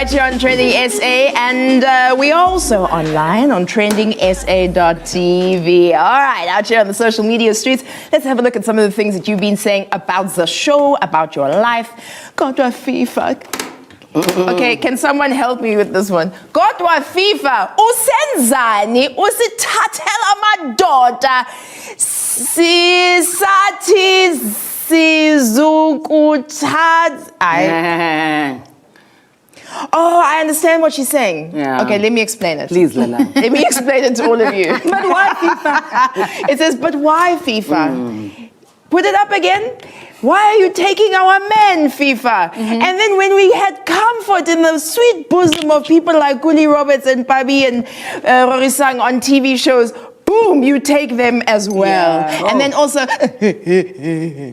right here on TrendingSA, and we're also online on TrendingSA.tv. All right, out here on the social media streets, let's have a look at some of the things that you've been saying about the show, about your life. Kodwa FIFA. Okay, can someone help me with this one? Kodwa FIFA, usenzani usithathela amadoda sisathi sizukuthatha. Oh, I understand what she's saying. Yeah. Okay, let me explain it. Please, Lala. Let me explain it to all of you. But why FIFA? It says, but why FIFA? Put it up again. Why are you taking our men, FIFA? And then when we had comfort in the sweet bosom of people like Kuli Roberts and Pabi and Rorisang on TV shows, boom, you take them as well. Yeah. And then also,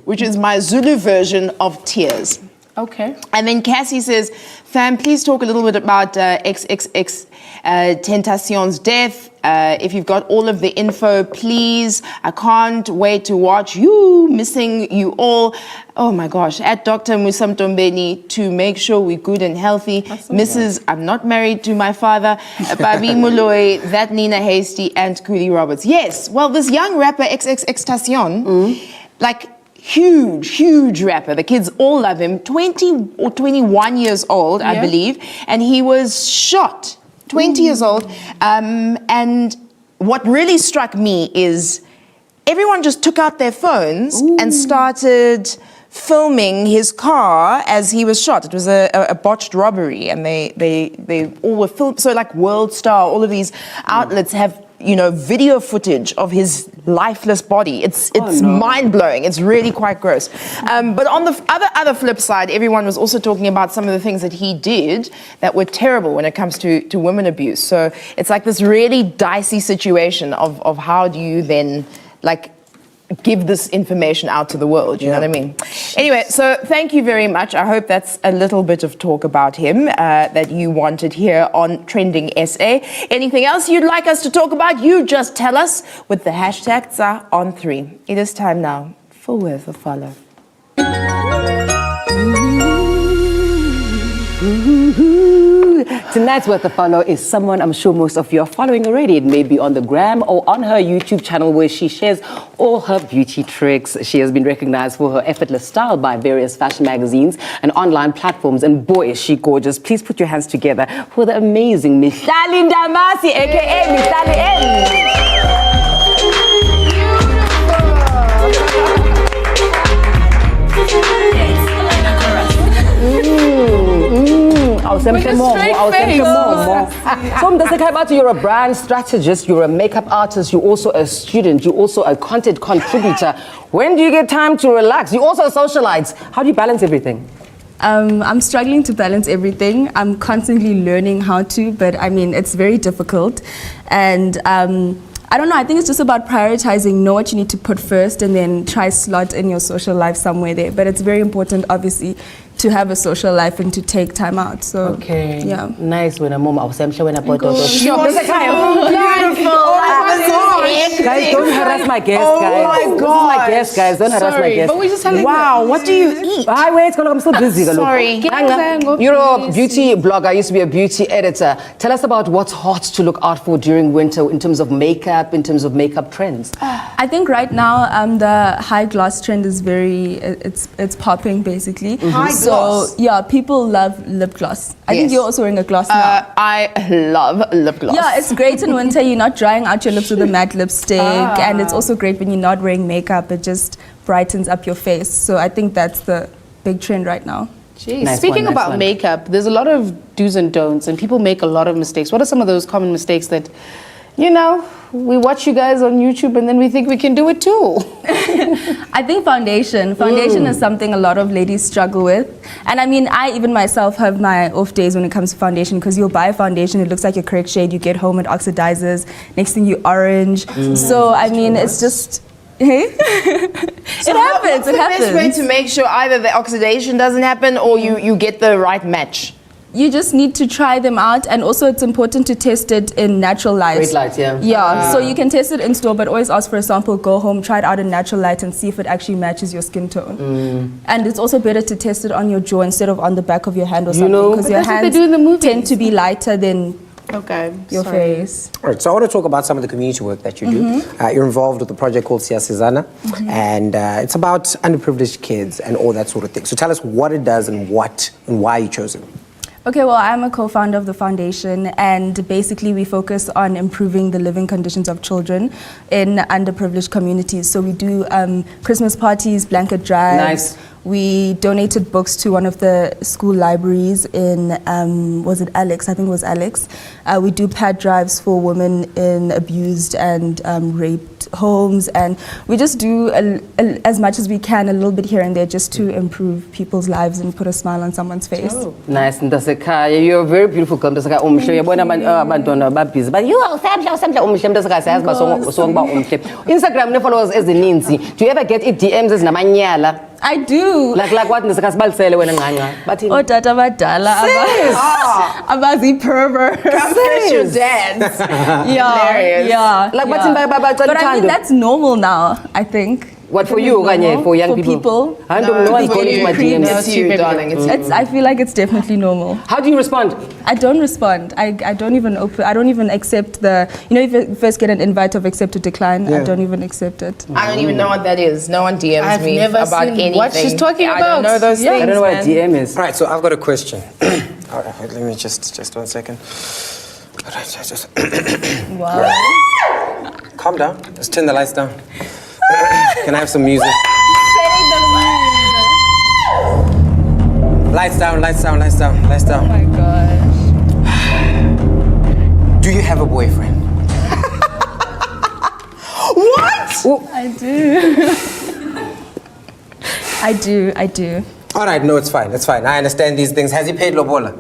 which is my Zulu version of tears. Okay. And then Cassie says, fam, please talk a little bit about XXX Tentacion's death. If you've got all of the info, please. I can't wait to watch you, missing you all. Oh my gosh, at Dr. Musamtombeni to make sure we're good and healthy. Mrs. I'm not married to my father. Babi Muloi, that Nina Hasty, and Kuli Roberts. Yes, well, this young rapper XXX Tentacion, like, huge rapper. The kids all love him. 20 or 21 years old, I believe. And he was shot, 20 years old. And what really struck me is everyone just took out their phones and started filming his car as he was shot. It was a botched robbery, and they all were filmed. So like World Star, all of these outlets have, you know, video footage of his lifeless body. It's mind-blowing. It's really quite gross. But on the other flip side, everyone was also talking about some of the things that he did that were terrible when it comes to women abuse. So it's like this really dicey situation of how do you then, like, give this information out to the world, you know what I mean? Anyway, so thank you very much. I hope that's a little bit of talk about him that you wanted here on TrendingSA. Anything else you'd like us to talk about, you just tell us with the hashtag #on3. It is time now for Worth a Follow. Tonight's Worth a Follow is someone I'm sure most of you are following already. It may be on the gram or on her YouTube channel where she shares all her beauty tricks. She has been recognized for her effortless style by various fashion magazines and online platforms. And boy, is she gorgeous. Please put your hands together for the amazing Mihlali Ndamase, aka Mihlali N. So you're a brand strategist, you're a makeup artist, you're also a student, you're also a content contributor. When do you get time to relax? You're also a socialite. How do you balance everything? I'm struggling to balance everything. I'm constantly learning how to, but I mean, it's very difficult. And I don't know, I think it's just about prioritizing, know what you need to put first and then try slot in your social life somewhere there. But it's very important, obviously, to have a social life and to take time out. So, okay. Yeah. Nice when I'm when I put You're so beautiful. Guys, don't harass my guests, guys. Oh my God. This is my guest, guys. Don't harass my guests. But we just had wow, what do you eat? Hi, wait, I'm so busy. Sorry. You're a beauty blogger. I used to be a beauty editor. Tell us about what's hot to look out for during winter in terms of makeup, in terms of makeup trends. I think right now the high gloss trend is it's popping basically. High gloss. So yeah, people love lip gloss. I think you're also wearing a gloss now. I love lip gloss. Yeah, it's great in winter. You're not drying out your lips with a matte lipstick, and it's also great when you're not wearing makeup. It just brightens up your face. So I think that's the big trend right now. Jeez. Nice Speaking about makeup, there's a lot of do's and don'ts, and people make a lot of mistakes. What are some of those common mistakes that, you know, we watch you guys on YouTube and then we think we can do it too? I think foundation. Foundation is something a lot of ladies struggle with. And I mean, I even myself have my off days when it comes to foundation, because you'll buy a foundation, it looks like your correct shade, you get home, it oxidizes, next thing you orange. So I mean, it's just... Hey? So what's the best way to make sure either the oxidation doesn't happen or you get the right match? You just need to try them out, and also it's important to test it in natural light. Great light, yeah. Yeah, so you can test it in store, but always ask for a sample, go home, try it out in natural light and see if it actually matches your skin tone. And it's also better to test it on your jaw instead of on the back of your hand or something, know, because your that's what they hands do in the movies. tend to be lighter than Okay. your face. All right, so I want to talk about some of the community work that you do. You're involved with a project called Siyasizana, and it's about underprivileged kids and all that sort of thing. So tell us what it does and why you chose it. Okay, well, I'm a co-founder of the foundation, and basically we focus on improving the living conditions of children in underprivileged communities. So we do Christmas parties, blanket drives. Nice. We donated books to one of the school libraries in, was it Alex? I think it was Alex. We do pad drives for women in abused and raped homes, and we just do as much as we can, a little bit here and there, just to improve people's lives and put a smile on someone's face. Nice, Ndamase. You're a very beautiful girl. Ndamase, umhle. Yabona abantwana babhizi. But you are umhle Ndamase sayazi basonga ba umhle. Instagram ne followers ezininzi. Do you ever get DMs ezinamanyala? I do. Like what? Ndamase sibalisele wena nganga. Bathi Otata badala abazi pervert. Confess your dance. Yeah, yeah. Like yeah. But I mean that's normal now, I think. What for you, Kanye? For young people? I don't know. for Going to you. my DMs. No, it's you, darling. It's you. I feel like it's definitely normal. How do you respond? I don't respond. I don't even accept the, you know, if you first get an invite of accept or decline, I don't even accept it. I don't even know what that is. No one DMs I've me never about seen anything. what she's talking I about. don't know those Yeah. things. I don't know what man. DM is. All right, so I've got a question. All right, let me just 1 second. All right, just Wow. calm down. Just turn the lights down. Can I have some music? Lights down, lights down, lights down, lights down. Oh my gosh. Do you have a boyfriend? What? I do. I do. All right, no, it's fine, it's fine. I understand these things. Has he paid lobola?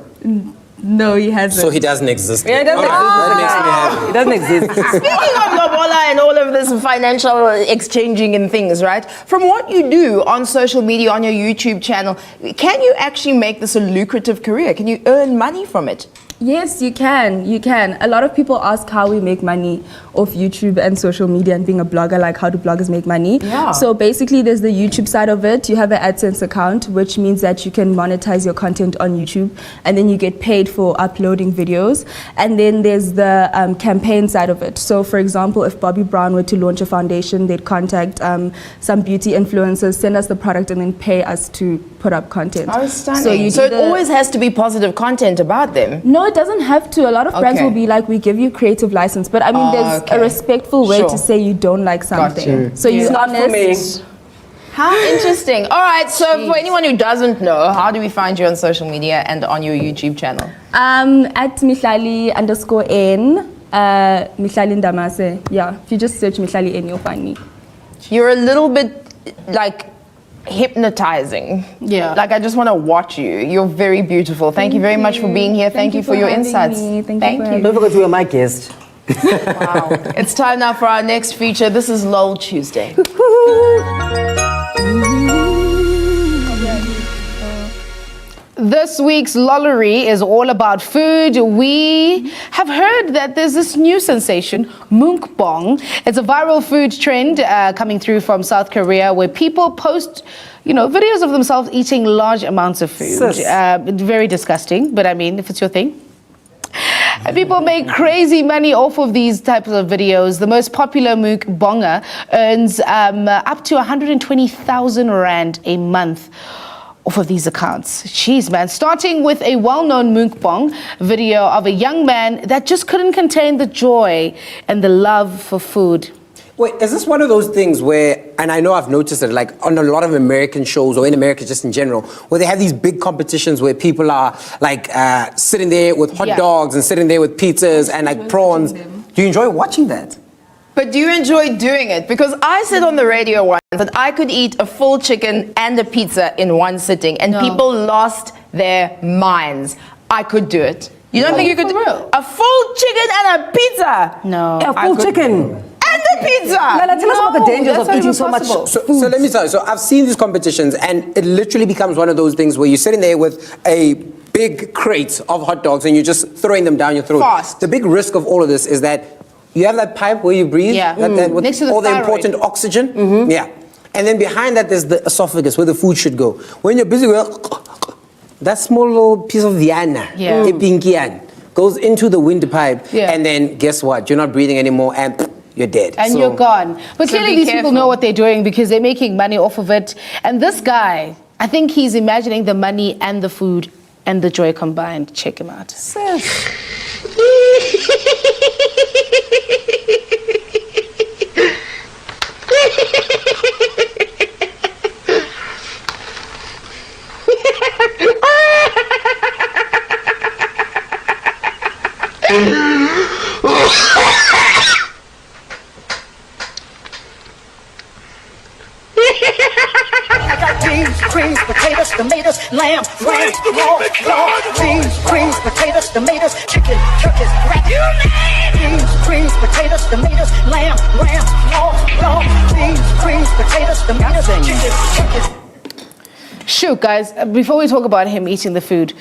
No, he hasn't. So he doesn't exist. Yeah, it doesn't All right, exist. that makes me happy. It doesn't exist. Speaking of lobola and all of this financial exchanging and things, right? From what you do on social media, on your YouTube channel, can you actually make this a lucrative career? Can you earn money from it? Yes, you can. You can. A lot of people ask how we make money off YouTube and social media and being a blogger, like how do bloggers make money? Yeah. So basically there's the YouTube side of it. You have an AdSense account, which means that you can monetize your content on YouTube, and then you get paid for uploading videos. And then there's the campaign side of it. So for example, if Bobby Brown were to launch a foundation, they'd contact some beauty influencers, send us the product, and then pay us to put up content. Oh, stunning. So, So it always has to be positive content about them. No, it doesn't have to. A lot of brands Okay. will be like, we give you creative license, but I mean, there's okay. a respectful way Sure. to say you don't like something. you. So you're It's not for me. honest. How interesting. All right, so for anyone who doesn't know, how do we find you on social media and on your YouTube channel? At Mihlali_N, Mihlali Ndamase. Yeah, if you just search Mihlali N, you'll find me. You're a little bit like hypnotizing. Yeah. Like I just want to watch you. You're very beautiful. Thank you very much for being here. Thank you for your having insights. me. Thank you for having Don't forget you are my guest. Wow. It's time now for our next feature. This is LOL Tuesday. This week's lollery is all about food. We have heard that there's this new sensation, mukbang. It's a viral food trend coming through from South Korea, where people post, videos of themselves eating large amounts of food. Sis. Very disgusting, but I mean, if it's your thing. People make crazy money off of these types of videos. The most popular mukbanger earns up to 120,000 Rand a month off of these accounts. Jeez, man. Starting with a well-known mukbang video of a young man that just couldn't contain the joy and the love for food. Wait, is this one of those things where, and I know I've noticed it, like on a lot of American shows or in America just in general, where they have these big competitions where people are like sitting there with hot dogs and sitting there with pizzas and like prawns. Do you enjoy watching that? But do you enjoy doing it? Because I said on the radio once that I could eat a full chicken and a pizza in one sitting, and people lost their minds. I could do it. You don't think you could do a full chicken and a pizza? No. A full chicken. And the pizza. Lala, tell us about the dangers that's of not eating even so much possible. So let me tell you, so I've seen these competitions and it literally becomes one of those things where you're sitting there with a big crates of hot dogs and you're just throwing them down your throat. Fast. The big risk of all of this is that you have that pipe where you breathe, Yeah. that with Next to the all the thyroid. important oxygen. Yeah. And then behind that, there's the esophagus where the food should go. When you're busy with that small little piece of Vienna, goes into the windpipe, and then guess what? You're not breathing anymore, and you're dead. And you're gone. But So clearly be these people careful. know what they're doing because they're making money off of it. And this guy, I think he's imagining the money and the food and the joy combined. Check him out. Beans, greens, potatoes, tomatoes, lamb, ram, raw, beans, greens, potatoes, tomatoes, chicken, turkeys, rat. Beans, greens, potatoes, tomatoes, lamb, ram, raw, beans, greens, potatoes, tomatoes, chicken, turkeys. Shoot, guys, before we talk about him eating the food,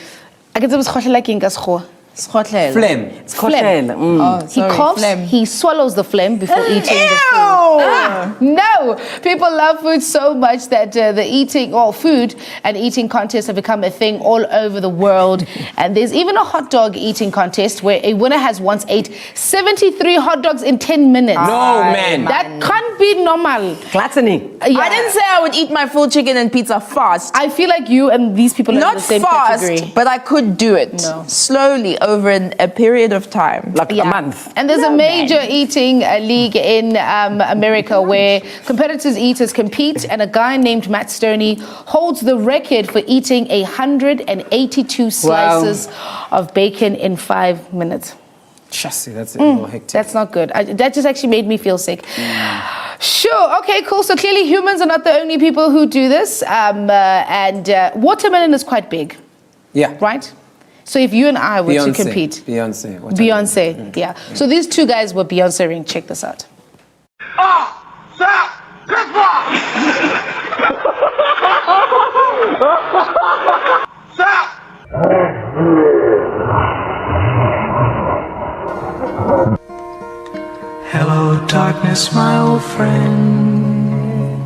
I can say like in Gasco. Scotland. Phlegm. Phlegm. Oh, He sorry, coughs, phlegm. he swallows the phlegm before eating the food. No, people love food so much that food and eating contests have become a thing all over the world. And there's even a hot dog eating contest where a winner has once ate 73 hot dogs in 10 minutes. No, man. That can't be normal. Gluttony. I didn't say I would eat my full chicken and pizza fast. I feel like you and these people are in Not the same fast, category. but I could do it slowly over a period of time. Like a month. And there's a major eating league in America where competitors eaters compete, and a guy named Matt Stoney holds the record for eating 182 slices of bacon in 5 minutes. Chassis, that's a little hectic. That's not good. That just actually made me feel sick. Sure, okay, cool. So clearly humans are not the only people who do this. And watermelon is quite big, Yeah. right? So if you and I were to compete. Beyonce. Beyonce, yeah. So these two guys were Beyonce-ing. Check this out. Hello, darkness, my old friend.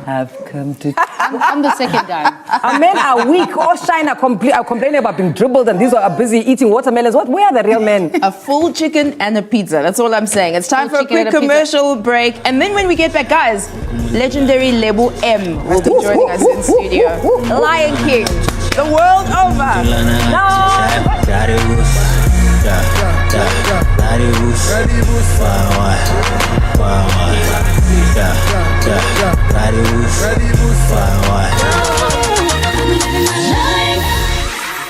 I've come to... I'm the second guy. Men are weak. All shine are complaining about being dribbled, and these are busy eating watermelons. Where are the real men? A full chicken and a pizza. That's all I'm saying. It's time Full for a chicken quick and a pizza. commercial break. And then when we get back, guys, legendary Lebo M will be joining us in studio. Lion King, the world over. Ready,